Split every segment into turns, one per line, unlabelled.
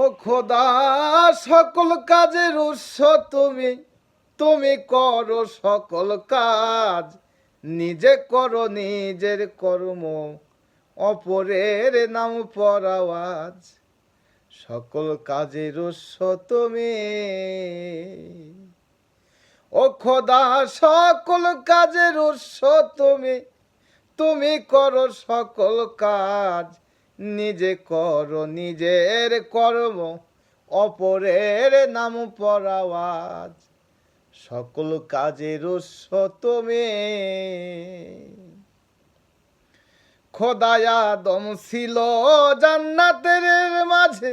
ও খোদা, সকল কাজের উৎস তুমি, তুমি করো সকল কাজ, নিজে করো নিজের কর্ম, অপরের নাম পরাওয়াজ। সকল কাজের উৎস তুমি, ও খোদা, সকল কাজের উৎস তুমি, তুমি করো সকল কাজ, নিজে করো নিজের কর্ম, অপরের নাম পরাওয়াজ। সকল কাজের উৎস তুমি। খোদা আদম ছিল জান্নাতের মাঝে,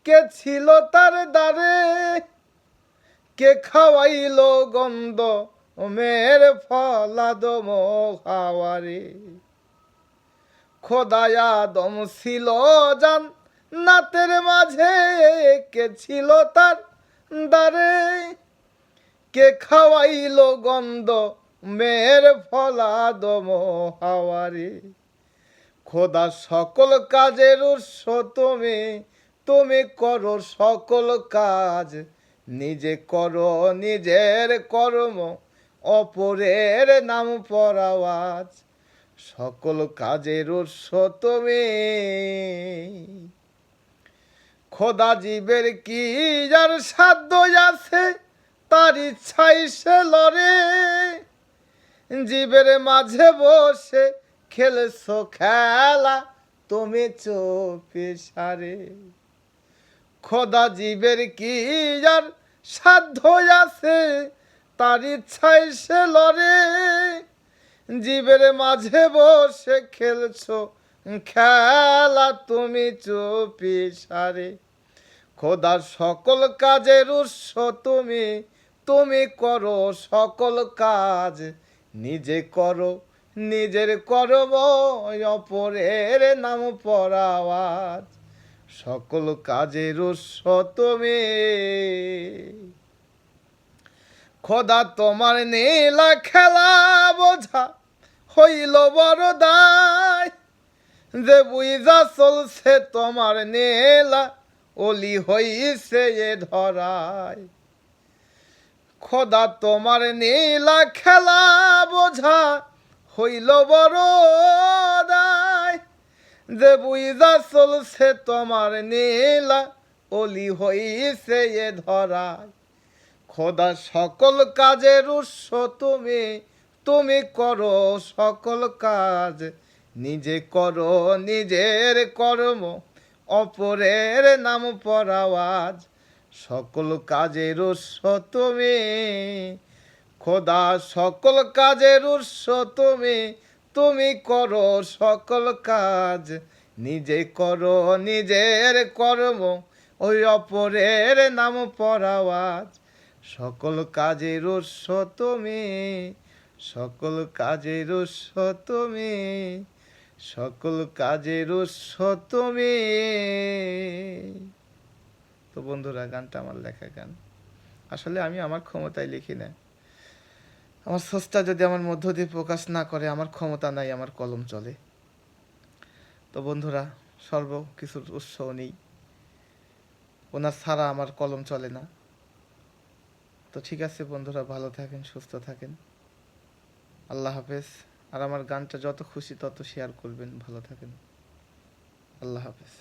কে ছিল তার দ্বারে, কে খাওয়াইলো গন্ধ মের ফল আদম হাওয়ারে। খোদা আদম ছিল জান্নাতের মাঝে, কে ছিল তার দ্বারে, কে খাওয়াইলো গন্ধ মের ফল আদম হাওয়ারে। খোদা, সকল কাজের উৎস তুমি, তুমি করো সকল কাজ, নিজে করো নিজের কর্ম, অপরের নাম পরাওয়াজ। সকল কাজের উৎস তুমি। খোদা, জীবের কি যার সাধ্য আছে, তার ইচ্ছাই সে লড়ে, জীবের মাঝে বসে খেলছো খেলা তুমি চোপে সারে। খোদা, জীবের কি যার সাধ্য আছে, তার ইচ্ছাই সে লড়ে, জীবের মাঝে বসে খেলছো খেলা তুমি চুপি সারে। খোদা, সকল কাজের উৎস তুমি, তুমি করো সকল কাজ, নিজে করো নিজের কর্ম, অপরের নাম পরাওয়াজ। সকল কাজের উৎস তুমি। খোদা, তোমার নীলা খেলা বোঝা হইল বড় দায়, যে বুঝা চলছে তোমার নীলা অলি হইছে এ ধরায়। খোদা, তোমার নীলা খেলা বোঝা হইল বড় দায়, যে বুঝা চলছে তোমার নীলা অলি হইছে এ ধরায়। খোদা, সকল কাজের উৎস তুমি, তুমি করো সকল কাজ, নিজে করো নিজের কর্ম, অপরের নাম পরাওয়াজ। সকল কাজের উৎস তুমি। খোদা, সকল কাজের উৎস তুমি, তুমি করো সকল কাজ, নিজে করো নিজের কর্ম, ওই অপরের নাম পরাওয়াজ। সকল কাজের উৎস তুমি, সকল কাজের উৎস তুমি, সকল কাজের উৎস তুমি। তো বন্ধুরা, গানটা আমার লেখা গান। আসলে আমি আমার ক্ষমতায় লিখি না, আমার স্রষ্টা যদি আমার মধ্য দিয়ে প্রকাশ না করে, আমার ক্ষমতা নাই, আমার কলম চলে। তো বন্ধুরা, সর্ব কিছুর উৎস নেই, ওনার ছাড়া আমার কলম চলে না। তো ঠিক আছে বন্ধুরা, ভালো থাকেন, সুস্থ থাকেন, আল্লাহ হাফেজ। আর আমার গানটা যত খুশি তত শেয়ার করবেন। ভালো থাকেন, আল্লাহ হাফেজ।